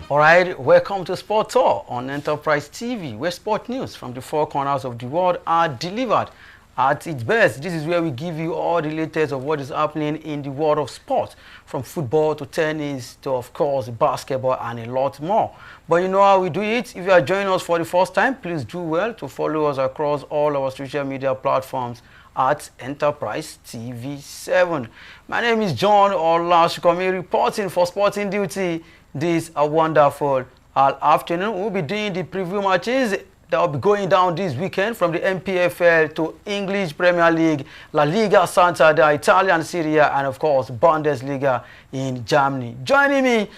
All right, welcome to Sport Tour on Enterprise TV, where sport news from the four corners of the world are delivered at its best. This is where we give you all the latest of what is happening in the world of sport, from football to tennis to, of course, basketball and a lot more. But you know how we do it. If you are joining us for the first time, please do well to follow us across all our social media platforms at Enterprise TV 7. My name is John Olashikomi, reporting for Sporting Duty. This a wonderful afternoon. We'll be doing the preview matches that will be going down this weekend from the MPFL to English Premier League, La Liga Santander, Italian Serie A, and of course Bundesliga in Germany. Joining me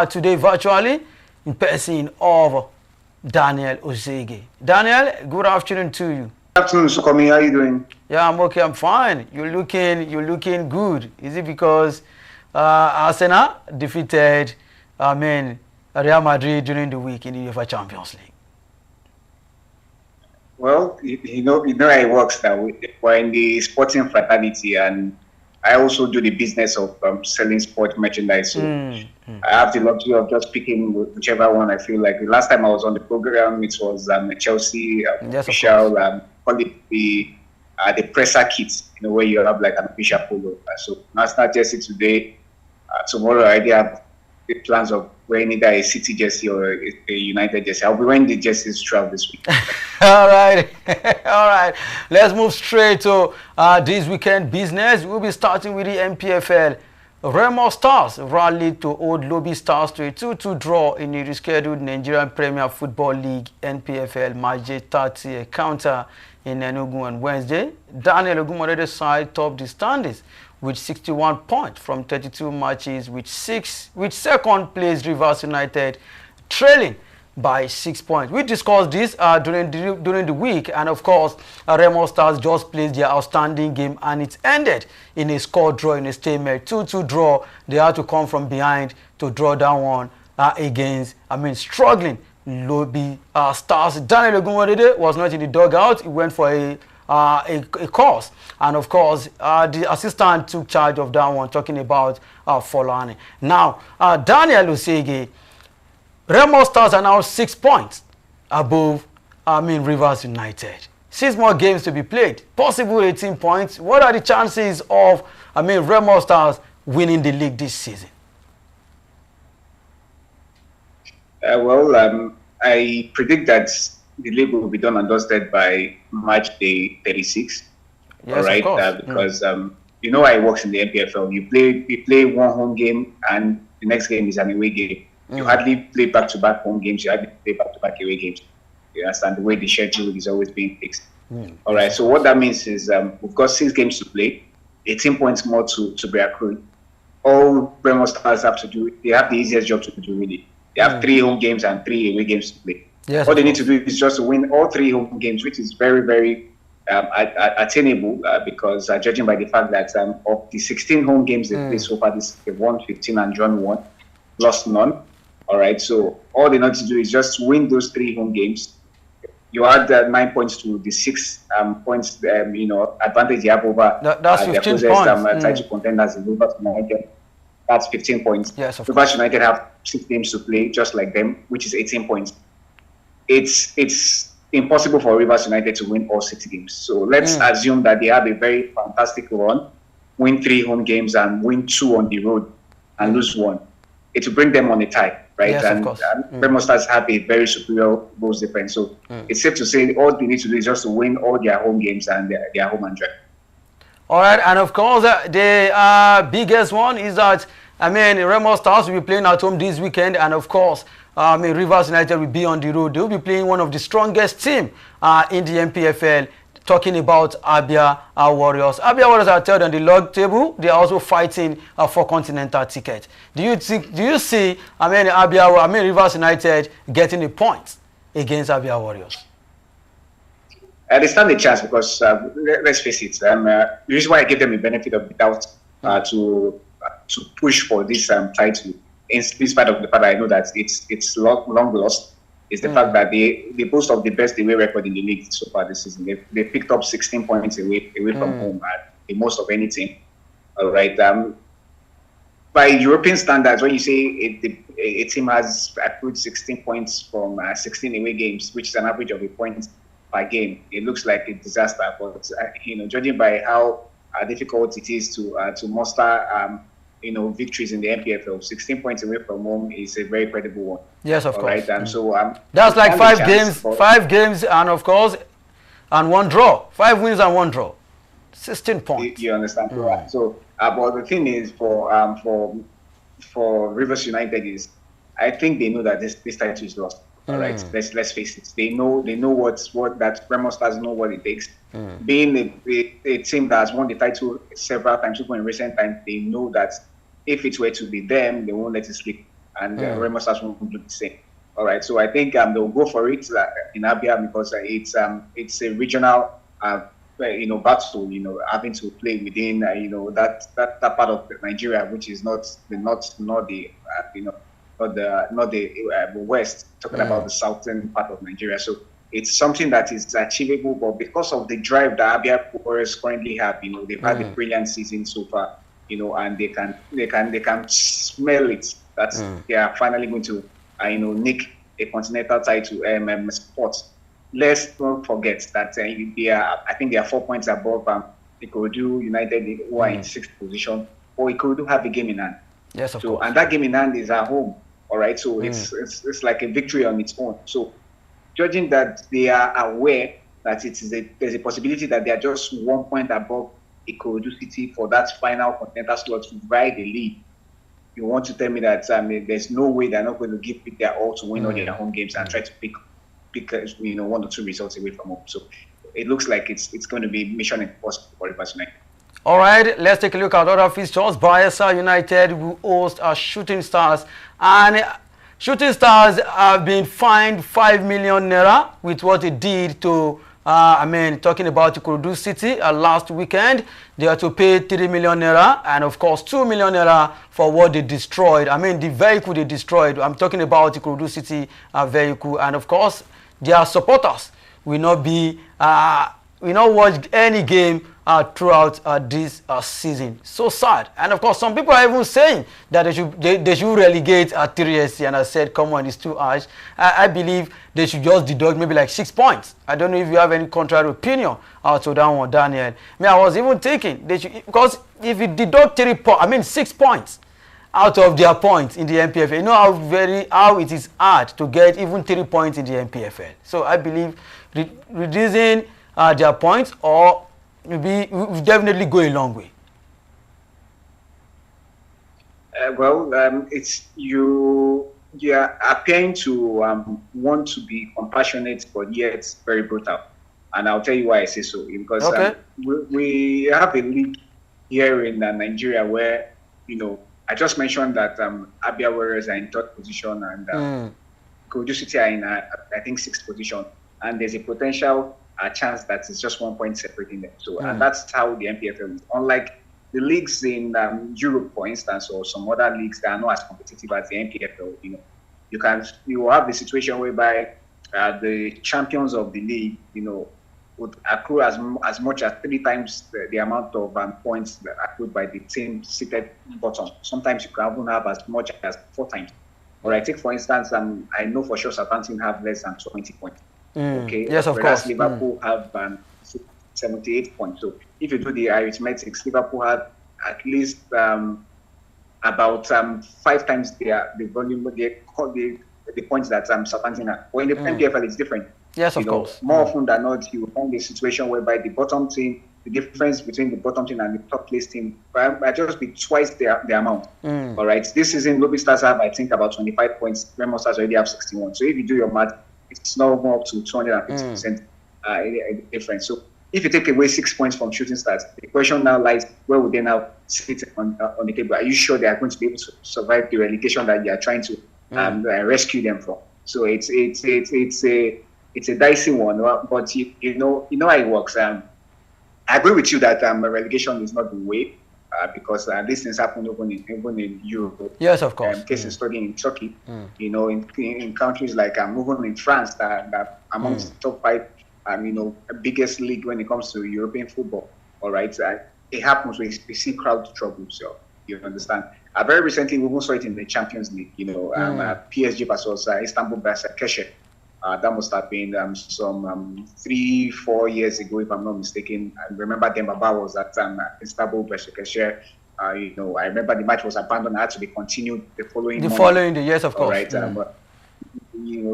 today virtually in person of Daniel Osege. Daniel, good afternoon to you. Good afternoon, Sukomi. How are you doing? Yeah, I'm okay. I'm fine. You're looking good. Is it because Arsenal defeated Real Madrid during the week in the UEFA Champions League? Well, you know how it works now. We're in the sporting fraternity, and I also do the business of selling sport merchandise. So I have the luxury of just picking whichever one I feel like. The last time I was on the program, it was Chelsea official, call it the presser kit, where you have like an official polo. So Arsenal jersey today. Tomorrow I already have the plans of wearing either a City jersey or a United jersey. I'll be wearing the jerseys throughout this week. All right. All right. Let's move straight to this weekend business. We'll be starting with the MPFL. Remo Stars rallied to Old Lobby Stars to a 2-2 draw in the rescheduled Nigerian Premier Football League NPFL match day 30 encounter in Enugu on Wednesday. Daniel Ogumodede's side topped the standings with 61 points from 32 matches, with second place Rivers United trailing by 6 points. We discussed this during the week, and of course, Remo Stars just played their outstanding game, and it ended in a score draw, in a stalemate, 2-2 draw. They had to come from behind to draw down one against, struggling Lobby Stars. Daniel Ogumodede was not in the dugout. He went for a course, and of course the assistant took charge of that one, talking about Folani. Now Daniel Osege, Remo Stars are now 6 points above Rivers United. 6 more games to be played, possible 18 points. What are the chances of Remo Stars winning the league this season? I predict that the league will be done and dusted by match day 36. Yes, all right, because you know how it works in the MPFL. You play one home game, and the next game is an away game. You hardly play back-to-back home games. You hardly play back-to-back away games. You understand the way the schedule is always being fixed. All right. So what that means is we've got 6 games to play, 18 points more to be accrued. All Remo Stars have to do, they have the easiest job to do really. They have 3 home games and 3 away games to play. Yes, all they need to do is just to win all 3 home games, which is very, very attainable because judging by the fact that of the 16 home games they played so far, they've won 15 and drawn 1, lost none. All right, so all they need to do is just win those 3 home games. You add 9 points to the 6 points, advantage you have over that's 15 their closest title contenders in Rivers United. That's 15 points. Yes, of Rivers course. United have 6 games to play, just like them, which is 18 points. It's impossible for Rivers United to win all 6 games. So let's assume that they have a very fantastic run, win 3 home games and win 2 on the road and lose 1. It will bring them on a tie, right? Yes, of course. Remo Stars have a very superior goals difference. So it's safe to say all they need to do is just to win all their home games and their home and drive. All right, and of course the biggest one is that Remo Stars will be playing at home this weekend, and of course Rivers United will be on the road. They will be playing one of the strongest team in the MPFL, talking about Abia Warriors. Abia Warriors are third on the log table. They are also fighting for continental ticket. Do you see Rivers United getting a point against Abia Warriors? They stand a chance because let's face it, the reason why I give them the benefit of the doubt to push for this title, in spite of the fact that I know that it's long lost, is the fact that they boast of the best away record in the league so far this season. They picked up 16 points away from home, the most of any team. All right. by European standards, when you say a team has accrued 16 points from 16 away games, which is an average of a point per game, it looks like a disaster. But judging by how difficult it is to muster, victories in the NPFL, 16 points away from home is a very credible one. Yes, of course. Right, so that's like 5 games, and of course, and 1 draw, 5 wins and 1 draw, 16 points. You understand? Right. So, but the thing is, for Rivers United is, I think they know that this title is lost. All right, let's face it. They know what that Remo Stars know what it takes. Being a team that has won the title several times, even in recent times, they know that if it were to be them, they won't let it slip, and Remo Stars won't do the same. All right, so I think they'll go for it in Abia because it's a regional battle. Having to play within that part of Nigeria, which is not the west, talking about the southern part of Nigeria. So it's something that is achievable, but because of the drive that Abia Warriors currently have, they've had a brilliant season so far, and they can smell it that they are finally going to nick a continental title spot. Let's not forget that I think they are 4 points above Ikorodu United, who are in 6th position, or Ikorodu have a game in hand. Yes, of course. And that game in hand is at home. All right, so it's like a victory on its own. So, judging that they are aware that there's a possibility that they are just 1 point above Ikorodu City for that final continental slot to ride the lead. You want to tell me that there's no way they're not going to give it their all to win all their home games and try to pick 1 or 2 results away from home. So it looks like it's going to be mission impossible for Rivers United. All right, let's take a look at other fixtures. Bayelsa United will host Shooting Stars, and Shooting Stars have been fined 5 million naira with what they did to, talking about Ikorodu City last weekend. They had to pay 3 million naira and of course 2 million naira for what they destroyed. The vehicle they destroyed. I'm talking about Ikorodu City vehicle, and of course their supporters will not be, will not watch any game throughout this season. So sad. And of course, some people are even saying that they should relegate 3SC, and I said, come on, it's too harsh. I believe they should just deduct maybe like 6 points. I don't know if you have any contrary opinion to that one, Daniel. I was even thinking they should, because if you deduct 6 points out of their points in the NPFL, you know how it is hard to get even 3 points in the NPFL. So I believe reducing their points or we definitely go a long way. It's you are appearing to want to be compassionate, but yet very brutal. And I'll tell you why I say so. Because we have a league here in Nigeria where, I just mentioned that Abia Warriors are in 3rd position and Ikorodu City are in, I think, 6th position. And there's a potential chance that it's just 1 point separating them. So, and that's how the NPFL is. Unlike the leagues in Europe, for instance, or some other leagues that are not as competitive as the NPFL, you will have the situation whereby the champions of the league, would accrue as much as 3 times the amount of points that accrued by the team seated bottom. Sometimes you can even have as much as 4 times. All right, take for instance, I know for sure Southampton have less than 20 points. Okay. Yes, of course. Liverpool have 78 points. So if you do the arithmetics, Liverpool have at least about 5 times the volume, the points that Southampton have. Well, in the NPFL, it's different. Yes, of course. More often than not, you find a situation whereby the bottom team, the difference between the bottom team and the top place team might just be twice the amount. All right. This season, Lobby Stars have, I think, about 25 points. Remo Stars already have 61. So if you do your math, it's now more up to 250% difference. So if you take away 6 points from Shooting Stars, the question now lies, where would they now sit on the table? Are you sure they are going to be able to survive the relegation that you are trying to rescue them from? So it's a dicey one, but you know how it works. I agree with you that relegation is not the way, because these things happen even in Europe. Yes, of course. Cases study in Turkey, in countries like even in France that amongst the top 5, biggest league when it comes to European football. All right, it happens when we see crowd trouble. So You understand? Very recently, we also saw it in the Champions League. PSG versus Istanbul Basaksehir. That must have been some 3-4 years ago, if I'm not mistaken. I remember Demba Ba was at Istanbul Basaksehir. I remember the match was abandoned. It had to be continued the following day, yes, of course. Right.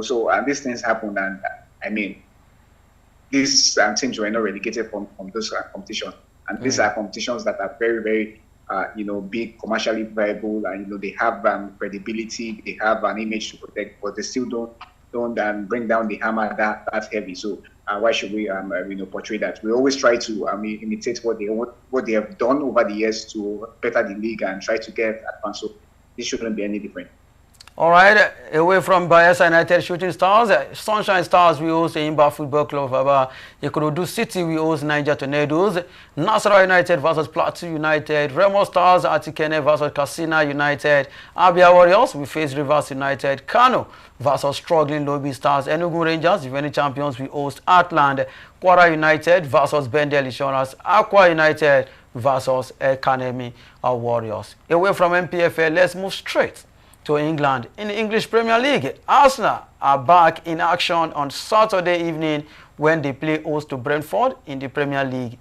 So these things happen, and I mean, these teams were not relegated from those competitions, and these are competitions that are very, very, big, commercially viable, and they have credibility, they have an image to protect, but they still don't bring down the hammer that heavy. So why should we portray that? We always try to imitate what they have done over the years to better the league and try to get advanced. So this shouldn't be any different. All right, away from Bayelsa United Shooting Stars, Sunshine Stars we host Imba Football Club of Ikorodu City we host Niger Tornadoes, Nasarawa United versus Plateau United, Remo Stars Atikene versus Katsina United, Abia Warriors we face Rivers United, Kano versus struggling Lobby Stars, Enugu Rangers, defending champions we host Atland, Kwara United versus Bendel Insurance, Aqua United versus Academy Warriors. Away from MPFL, let's move straight to England. In the English Premier League, Arsenal are back in action on Saturday evening when they play host to Brentford in the Premier League.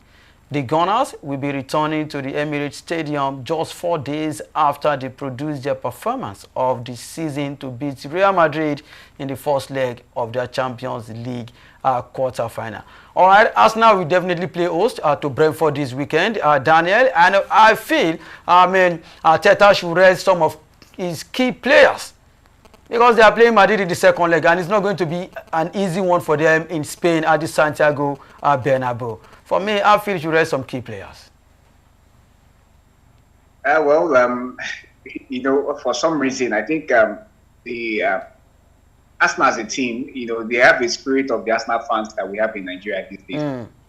The Gunners will be returning to the Emirates Stadium just 4 days after they produced their performance of the season to beat Real Madrid in the first leg of their Champions League quarter-final. All right, Arsenal will definitely play host to Brentford this weekend, Daniel, and I feel, Arteta should rest some of his key players because they are playing Madrid in the second leg, and it's not going to be an easy one for them in Spain at the Santiago Bernabeu. For me, I feel you should rest some key players. For some reason, I think the Arsenal as a team, they have the spirit of the Arsenal fans that we have in Nigeria these days.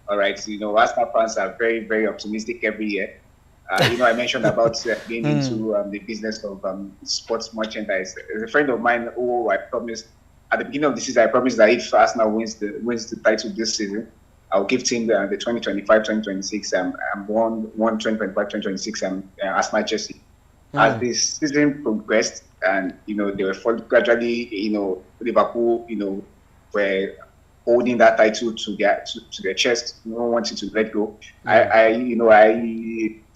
All right, Arsenal fans are very, very optimistic every year. I mentioned about being into the business of sports merchandise. There's a friend of mine who I promised at the beginning of the season, I promised that if Arsenal wins the title this season, I'll give him the 2025-2026 one 2025-2026 Arsenal jersey. As the season progressed, and they were gradually, Liverpool, were holding that title to their chest, no one wanted to let go. I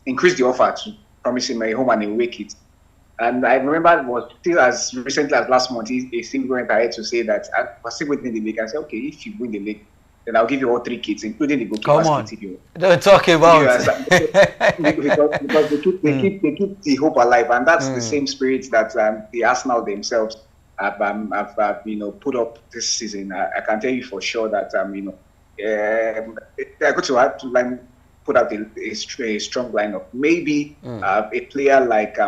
increased the offer to promising my home and away kit. And I remember it was still as recently as last month, he still went ahead to say that I was still winning the league. I said, okay, if you win the league, then I'll give you all 3 kits, including the goalkeeper's kit. Don't talk about because they keep the hope alive, and that's the same spirit that the Arsenal themselves have put up this season. I can tell you for sure that they're going to have to put out a strong lineup. Maybe a player like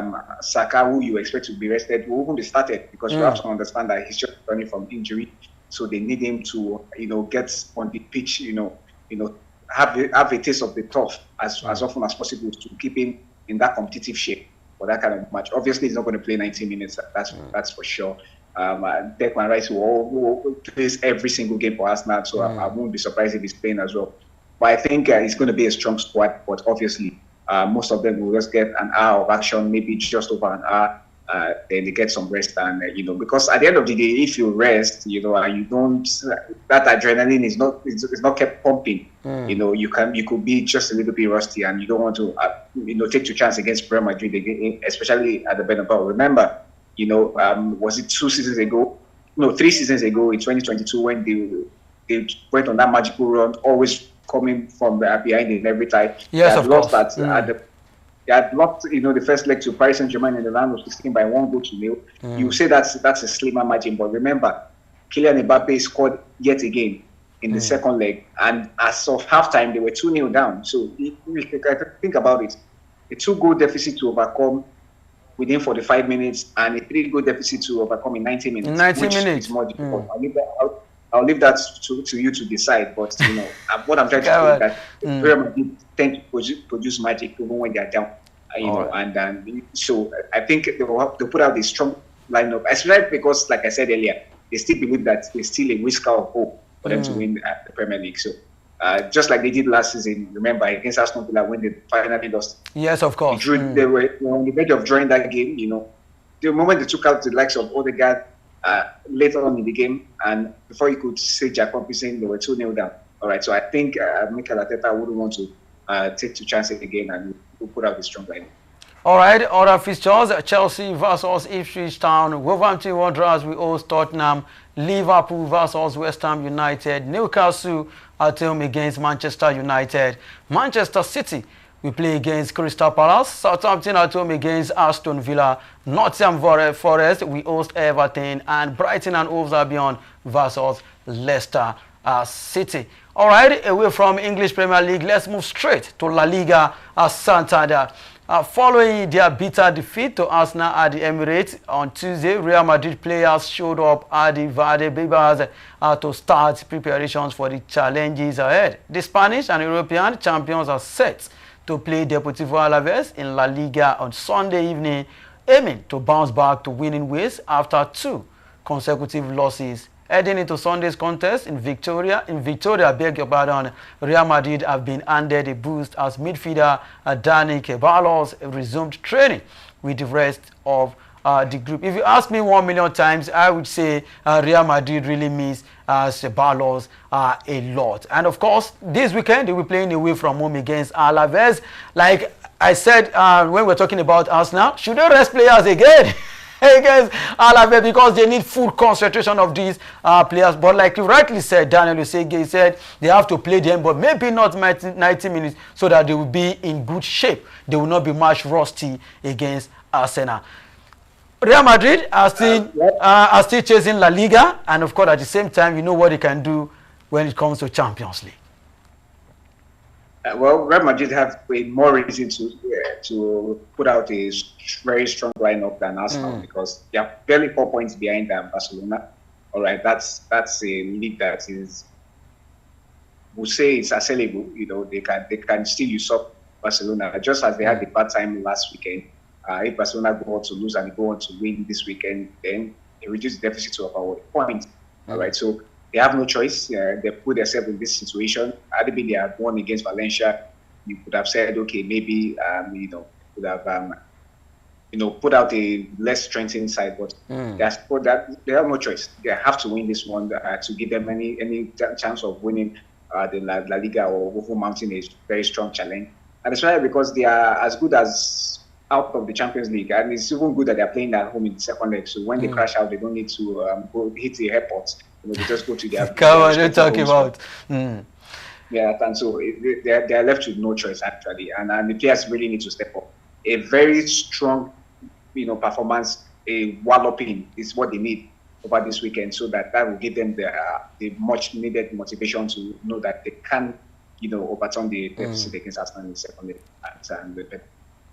Saka, who you expect to be rested, will even be started because you have to understand that he's just returning from injury. So they need him to, get on the pitch, have a taste of the turf as often as possible to keep him in that competitive shape for that kind of match. Obviously, he's not going to play 90 minutes. That's for sure. Declan Rice will plays every single game for Arsenal, so I won't be surprised if he's playing as well. But I think it's going to be a strong squad. But obviously, most of them will just get an hour of action, maybe just over an hour. Then they get some rest, and because at the end of the day, if you rest, and you don't, that adrenaline is not kept pumping. You could be just a little bit rusty, and you don't want to take your chance against Real Madrid again, especially at the Bernabeu. Remember, was it 2 seasons ago? No, 3 seasons ago in 2022 when they went on that magical run, always coming from behind in every tie. Yes, of course. They had lost, the first leg to Paris Saint-Germain in the round of 16 by 1-0. You say that's a slimmer margin, but remember, Kylian Mbappe scored yet again in the second leg, and as of halftime, they were 2-0 down. So think about it: a 2-goal deficit to overcome within 45 minutes, and a 3-goal deficit to overcome in 90 minutes. Which is more difficult. I'll leave that to you to decide. But what I'm trying to say is that Real Madrid tend to produce magic even when they are down. And so I think they'll put out a strong lineup, especially because, like I said earlier, they still believe that there's still a whisker of hope for them to win the Premier League. So just like they did last season. Remember, against Aston Villa when they finally lost. Yes, of course. They were on the verge of drawing that game. The moment they took out the likes of Odegaard later on in the game, and before you could say Jacob saying they were 2-0 down. All right, so I think Mikel Arteta wouldn't want to take the chance again and put out the strong line. All right, other fixtures: Chelsea versus Ipswich Town, Wolverhampton Wanderers we host Tottenham, Liverpool versus West Ham United, Newcastle at home against Manchester United, Manchester City we play against Crystal Palace, Southampton at home against Aston Villa, Nottingham Forest we host Everton, and Brighton and Hove Albion versus Leicester City. All right, away from English Premier League, let's move straight to La Liga Santander. Following their bitter defeat to Arsenal at the Emirates on Tuesday, Real Madrid players showed up at the Valdebebas to start preparations for the challenges ahead. The Spanish and European champions are set to play Deportivo Alaves in La Liga on Sunday evening, aiming to bounce back to winning ways after 2 consecutive losses. Heading into Sunday's contest in Victoria, beg your pardon, Real Madrid have been handed a boost as midfielder Dani Ceballos resumed training with the rest of the group. If you ask me 1 million times, I would say Real Madrid really miss Ceballos a lot. And of course, this weekend they will be playing away from home against Alaves. Like I said when we're talking about Arsenal, should they rest players again? Against Alaves, because they need full concentration of these players. But like you rightly said, Daniel Usegue said they have to play them, but maybe not 90 minutes so that they will be in good shape. They will not be much rusty against Arsenal. Real Madrid are still chasing La Liga, and of course at the same time, you know what they can do when it comes to Champions League. Well, Real Madrid have more reason to put out a very strong lineup than Arsenal because they are barely 4 points behind Barcelona. All right, that's a league that is, we'll say it's assailable. They can still usurp Barcelona just as they had the bad time last weekend. If Barcelona go on to lose and go on to win this weekend, then they reduce the deficit to about 1 point. All right, so they have no choice. They put themselves in this situation. Had it been they had won against Valencia, you could have said, okay, maybe could have put out a less strengthened side. But they have no choice. They have to win this one to give them any chance of winning the La Liga or Wolverhampton mounting a very strong challenge. And it's right because they are as good as out of the Champions League, and it's even good that they're playing at home in the second leg. So when they crash out, they don't need to go hit the airport. They just go to their. Come on, you're talking about. Yeah, and so they are left with no choice actually, and the players really need to step up. A very strong, performance, a walloping is what they need over this weekend, so that will give them the much needed motivation to know that they can, overturn the deficit against Arsenal in the second leg.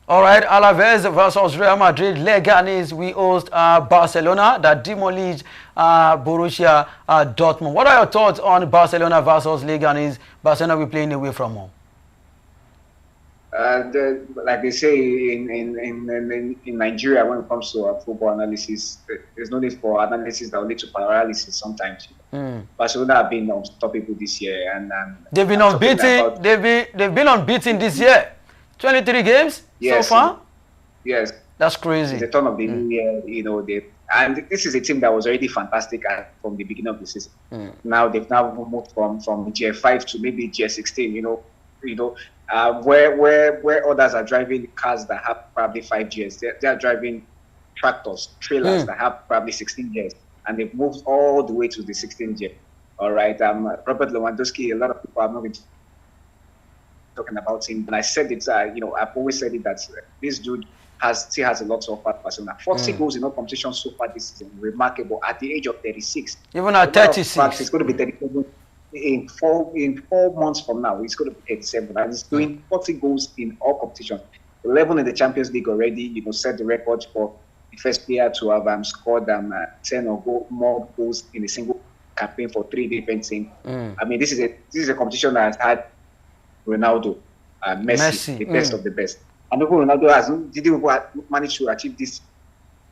All right, Alaves versus Real Madrid. Leganes, we host Barcelona that demolished Borussia Dortmund. What are your thoughts on Barcelona versus Leganes? Barcelona will be playing away from home. Like they say in Nigeria, when it comes to football analysis, there's no need for analysis that will lead to paralysis sometimes. Barcelona have been unstoppable this year, and they've been unbeaten. They've been unbeaten this year. 23 games so far? Yes. That's crazy. It's the turn of the new year, and this is a team that was already fantastic from the beginning of the season. Now they've moved from GF5 to maybe GS16, where others are driving cars that have probably 5 gears. They are driving tractors, trailers that have probably 16 gears, and they've moved all the way to the 16 gear. All right. Robert Lewandowski, a lot of people have not been talking about him, and I said it. I've always said it that this dude still has a lot to offer Barcelona. 40 goals in all competitions so far this season, remarkable. At the age of 36, even at 36, it's going to be 37. In four months from now, he's going to be 37, and he's doing 40 goals in all competitions. 11 in the Champions League already. Set the record for the first player to have scored 10 or more goals in a single campaign for 3 different teams. I mean, this is a competition that has had Ronaldo, Messi, the best of the best. And even Ronaldo didn't manage to achieve this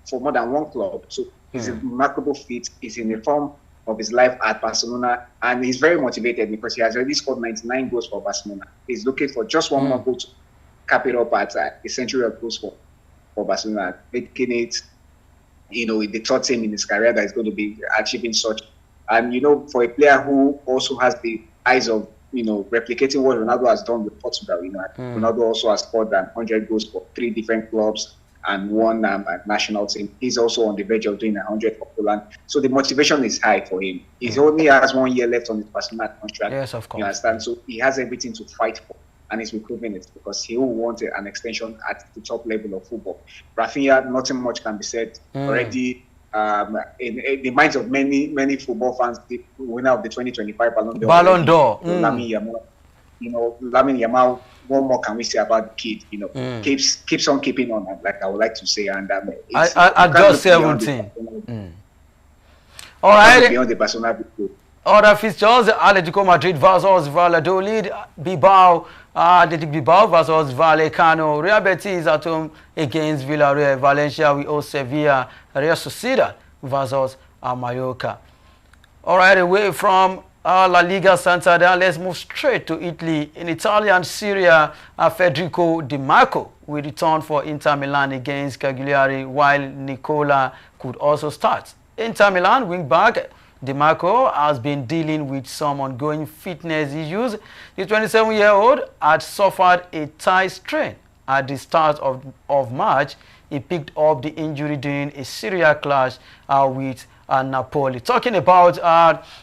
for more than one club. So it's a remarkable feat. He's in the form of his life at Barcelona, and he's very motivated because he has already scored 99 goals for Barcelona. He's looking for just one more goal to cap it up at a century of goals for Barcelona, making it, the third team in his career that is going to be achieving such. And, for a player who also has the eyes of, replicating what Ronaldo has done with Portugal, Ronaldo also has scored 100 goals for 3 different clubs and one national team. He's also on the verge of doing 100 for Poland. So the motivation is high for him. He only has 1 year left on his Barcelona contract. Yes, of course. You understand? So he has everything to fight for, and he's improving it because he will want an extension at the top level of football. Rafinha, nothing much can be said. Already in the minds of many football fans, the winner of the 2025 Ballon d'Or. Lamine Yamal. Lamine Yamal, what more can we say about the kid? Keeps on keeping on, like I would like to say. And at just 17. All right. Beyond the Barcelona people. Other fixtures: Atletico Madrid versus Valladolid, Bilbao, Athletic Bilbao versus Vallecano, Real Betis at home against Villarreal, Valencia we host Sevilla, Real Sociedad versus Mallorca. All right, away from La Liga Santander, let's move straight to Italy. In Italian Serie A, Federico Di Marco will return for Inter Milan against Cagliari, while Nicola could also start. Inter Milan wing-back Di Marco has been dealing with some ongoing fitness issues. The 27-year-old had suffered a thigh strain at the start of March. He picked up the injury during a Serie A clash with Napoli. Talking about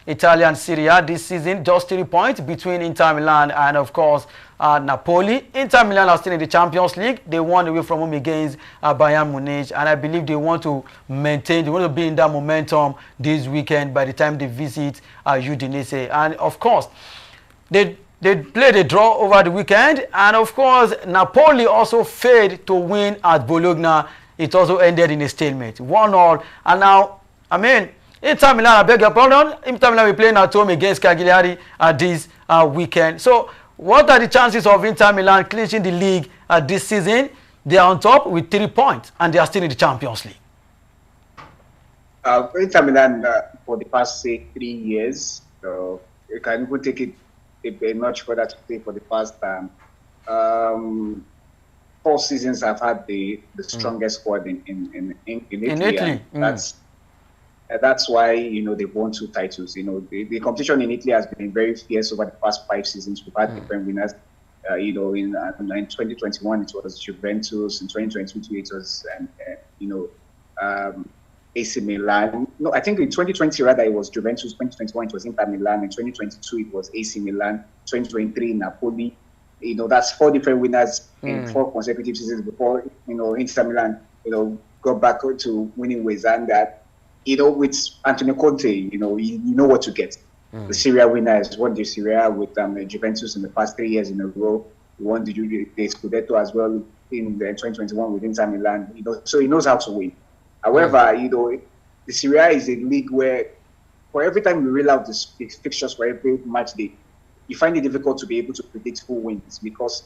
Italian Serie A this season, just 3 points between Inter Milan and, of course, Napoli. Inter Milan are still in the Champions League. They won away from home against Bayern Munich, and I believe they want to maintain, they want to be in that momentum this weekend by the time they visit Udinese. And, of course, they played a draw over the weekend, and, of course, Napoli also failed to win at Bologna. It also ended in a stalemate, 1-1, and now, Inter Milan, I beg your pardon, Inter Milan will be playing at home against Cagliari this weekend. So, what are the chances of Inter Milan clinching the league this season? They are on top with 3 points, and they are still in the Champions League. Inter Milan, for the past, say, 3 years, you can even take it a notch further to say for the past 4 seasons have had the strongest squad in Italy. That's why they've won 2 titles. The competition in Italy has been very fierce over the past 5 seasons. We've had different winners. In 2021 it was Juventus. In 2022 it was AC Milan. No, I think in 2020 rather it was Juventus. 2021 it was Inter Milan. In 2022 it was AC Milan. 2023 Napoli. That's 4 different winners in 4 consecutive seasons before Inter Milan got back to winning ways. And that with Antonio Conte, you know what to get. The Serie A winner has won the Serie A with Juventus in the past 3 years in a row. He won the Scudetto as well in 2021 with Inter Milan. So he knows how to win. However, the Serie A is a league where, for every time we reel out the fixtures for every match day, you find it difficult to be able to predict who wins because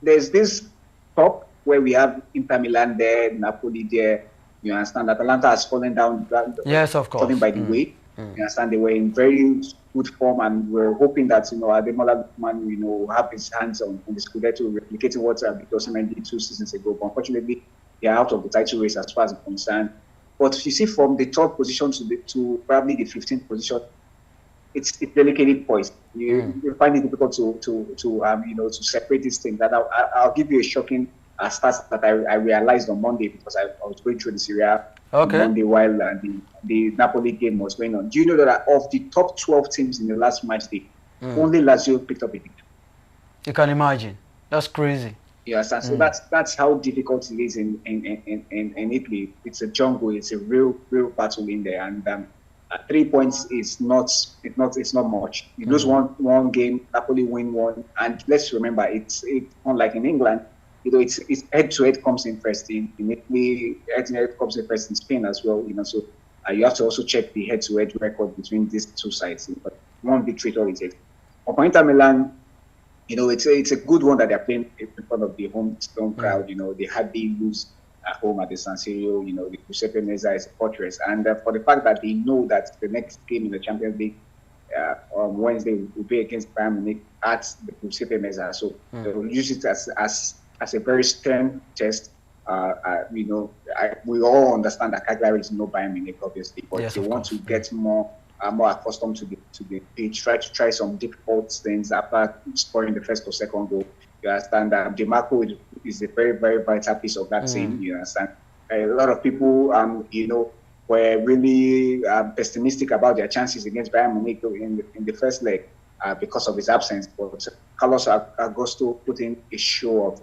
there's this top where we have Inter Milan there, Napoli there. You understand that Atalanta has fallen down. Yes, of course. Falling by the way. You understand they were in very good form, and we're hoping that Ademola Lookman will have his hands on the Scudetto, replicating what Victor Osimhen did 2 seasons ago. But unfortunately, they are out of the title race as far as I'm concerned. But you see, from the 3rd position to probably the 15th position, it's delicately poised. You find it difficult to separate these things. And I'll give you a shocking stats that I realized on Monday because I was going through the Serie A on Monday while the Napoli game was going on. Do you know that of the top 12 teams in the last match day, only Lazio picked up a victory? You can imagine. That's crazy. Yes, and so that's how difficult it is in Italy. It's a jungle. It's a real battle in there, and 3 points is not much. You lose one game, Napoli win 1, and let's remember it's unlike in England. It's head-to-head comes in first in Italy. Head-to-head comes in first in Spain as well. So you have to also check the head-to-head record between these 2 sides. But 1 victory always it. For Inter Milan, it's a good one that they're playing in front of the home crowd. They hardly lose at home at the San Siro. You know, the Giuseppe Meazza is a fortress, and for the fact that they know that the next game in the Champions League on Wednesday will be against Bayern Munich at the Giuseppe Meazza, so they will use it as a very stern test. You know, we all understand that Cagliari is no Bayern Munich, obviously, but yes, they want to get more accustomed to the pitch, try some difficult things after scoring the first or second goal. You understand that DiMarco is a very, very vital piece of that team. You understand? A lot of people, you know, were really pessimistic about their chances against Bayern Munich in the first leg because of his absence. But Carlos Augusto put in a show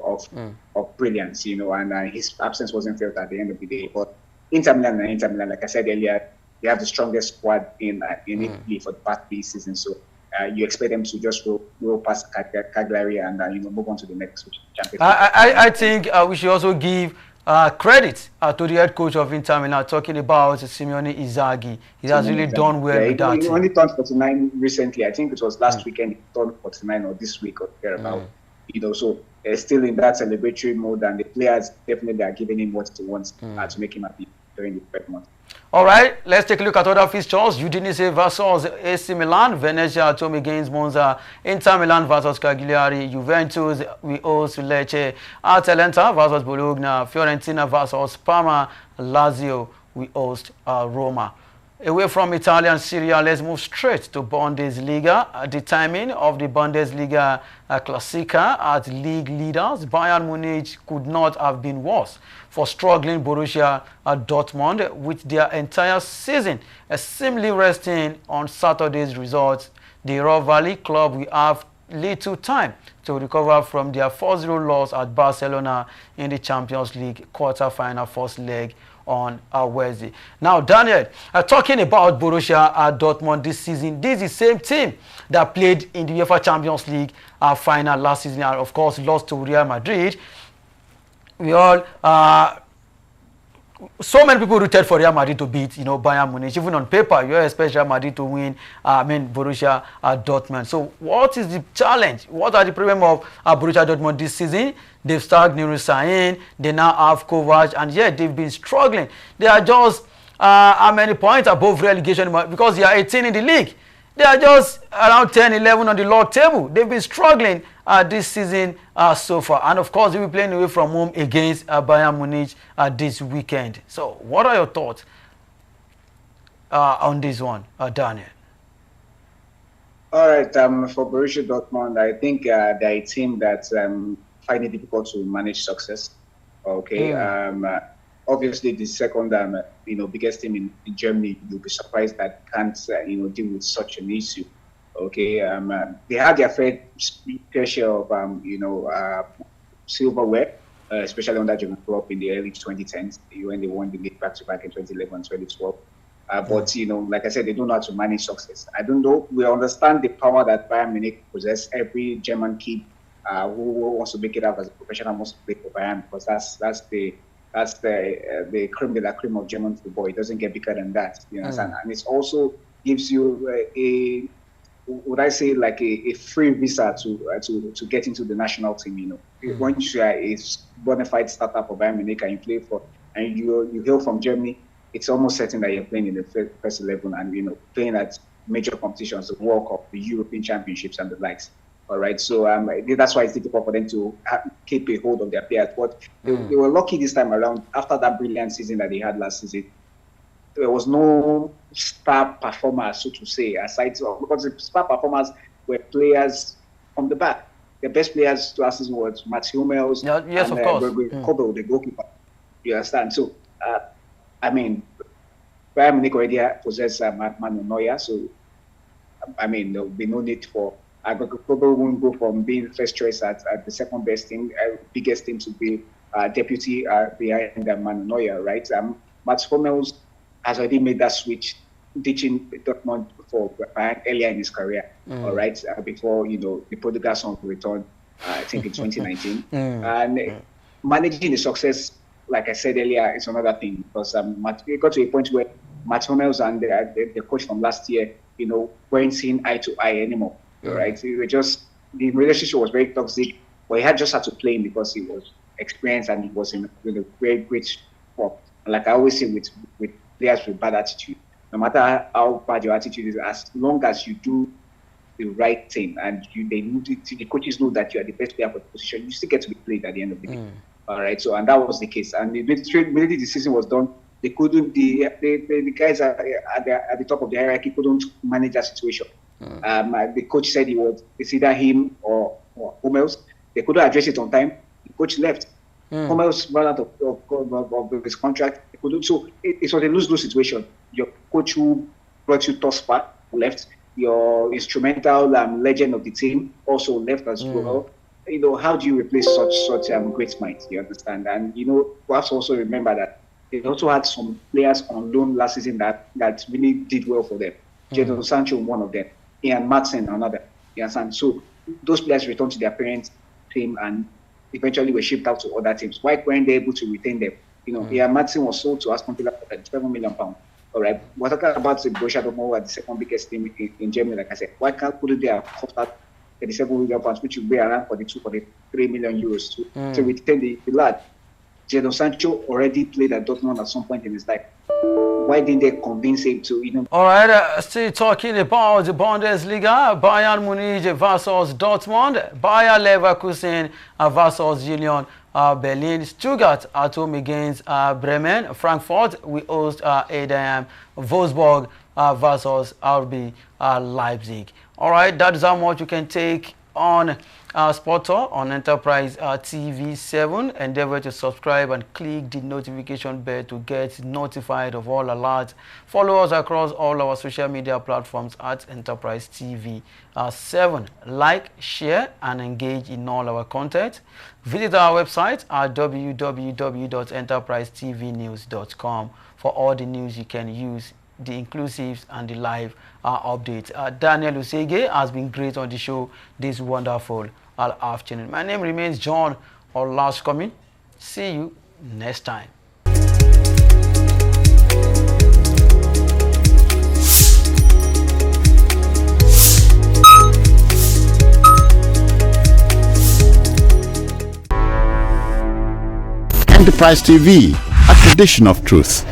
of brilliance, you know, and his absence wasn't felt at the end of the day. But Inter Milan, like I said earlier, they have the strongest squad in Italy for the past 3 seasons. So you expect them to just roll past Cagliari and you know, move on to the next championship. I think we should also give credit to the head coach of Inter Milan, talking about Simone Inzaghi. He has really done well with that. He only turned 49 recently. I think it was last weekend he turned 49, or this week or thereabout. You know, so they're still in that celebratory mode, and the players definitely are giving him what he wants to make him happy during the third month. All right, let's take a look at other fixtures. Udinese versus AC Milan, Venezia at home against Monza, Inter Milan versus Cagliari, Juventus we host Lecce, Atalanta versus Bologna, Fiorentina versus Parma, Lazio we host Roma. Away from Italian Serie A, let's move straight to Bundesliga. The timing of the Bundesliga Klassiker at league leaders, Bayern Munich could not have been worse for struggling Borussia Dortmund with their entire season seemingly resting on Saturday's results. The Ruhr Valley club will have little time to recover from their 4-0 loss at Barcelona in the Champions League quarter-final first leg on Wednesday. Now, Daniel, talking about Borussia Dortmund this season, this is the same team that played in the UEFA Champions League final last season and, of course, lost to Real Madrid. We all, so many people rooted for Real Madrid to beat, you know, Bayern Munich. Even on paper, you expect Real Madrid to win, Borussia Dortmund. So, what is the challenge? What are the problems of Borussia Dortmund this season? They've started Nuri Sahin, they now have Kovac, and yet they've been struggling. They are just how many points above relegation because they are 18 in the league. They are just around 10, 11 on the log table. They've been struggling this season so far. And of course, they'll be playing away from home against Bayern Munich this weekend. So, what are your thoughts on this one, Daniel? All right, for Borussia Dortmund, I think they're a team that find it difficult to manage success. Okay, obviously the second, you know, biggest team in Germany, you'll be surprised that can't, you know, deal with such an issue. Okay, they had their fair share of, you know, silverware, especially under Jurgen Klopp in the early 2010s when they won the league back-to-back in 2011, 2012. But, you know, like I said, they don't know how to manage success. I don't know. We understand the power that Bayern Munich possess. Every German kid who wants to make it up as a professional must play for Bayern, because that's the creme de la creme of German football. It doesn't get bigger than that, you understand? And it also gives you would I say, like a free visa to get into the national team. You know, once you are a bona fide starter for Bayern Munich and you play for, and you hail from Germany, it's almost certain that you're playing in the first 11 and, you know, playing at major competitions, the World Cup, the European Championships, and the likes. All right, so that's why it's difficult for them to keep a hold of their players. But they were lucky this time around. After that brilliant season that they had last season, there was no star performer, so to say, aside from, because the star performers were players from the back. The best players last season was Mats Hummels and of course. Kobel, the goalkeeper. You understand? So, I mean, Bayern Munich already possess Manuel Neuer, so I mean, there will be no need for. Kobel won't go from being first choice at the second best team, biggest team, to be deputy behind Manuel Neuer, right? Mats Hummels has already made that switch, ditching Dortmund for Bayern earlier in his career, all right, before, you know, the prodigal son returned, I think in 2019. And managing the success, like I said earlier, is another thing, because it got to a point where Mats Hummels and the coach from last year, you know, weren't seeing eye to eye anymore. Right, the relationship was very toxic, but he had just had to play him because he was experience and he was in a very great form. Like I always say with players with bad attitude, no matter how bad your attitude is, as long as you do the right thing and the coaches know that you are the best player for the position, you still get to be played at the end of the day. All right. So, and that was the case. And immediately the season was done, they couldn't. The guys at the top of the hierarchy couldn't manage that situation. The coach said it's either him or Hummels. They couldn't address it on time. The coach left. Hummels ran out of his contract. They couldn't. So it was a lose-lose situation. Your coach who brought you top spot left. Your instrumental legend of the team also left as well. You know, how do you replace such great minds? You understand? And you know, perhaps also remember that they also had some players on loan last season that really did well for them. Jadon Sancho, one of them. Ian Matson, another. You understand? So those players returned to their parents' team and eventually were shipped out to other teams. Why weren't they able to retain them? You know, Ian Matson was sold to Aston Villa for £7 million. All right. We're talking about the Borussia Dortmund, the second biggest team in Germany, like I said. Why couldn't they have cost out 37 million pounds, which would be around 43 million euros to retain the lad? Jadon Sancho already played at Dortmund at some point in his life. Why didn't they convince him to, you know? All right, still talking about the Bundesliga, Bayern Munich versus Dortmund, Bayer Leverkusen versus Union Berlin, Stuttgart at home against Bremen, Frankfurt we host Adam, Wolfsburg versus RB Leipzig. All right, that is how much you can take on Sport Talk on Enterprise TV 7. Endeavor to subscribe and click the notification bell to get notified of all alerts. Follow us across all our social media platforms at Enterprise TV 7. Like, share, and engage in all our content. Visit our website at www.enterprisetvnews.com for all the news you can use, the inclusives and the live updates. Daniel Usege has been great on the show this wonderful afternoon. My name remains John Olaskomi. See you next time. Enterprise TV, a tradition of truth.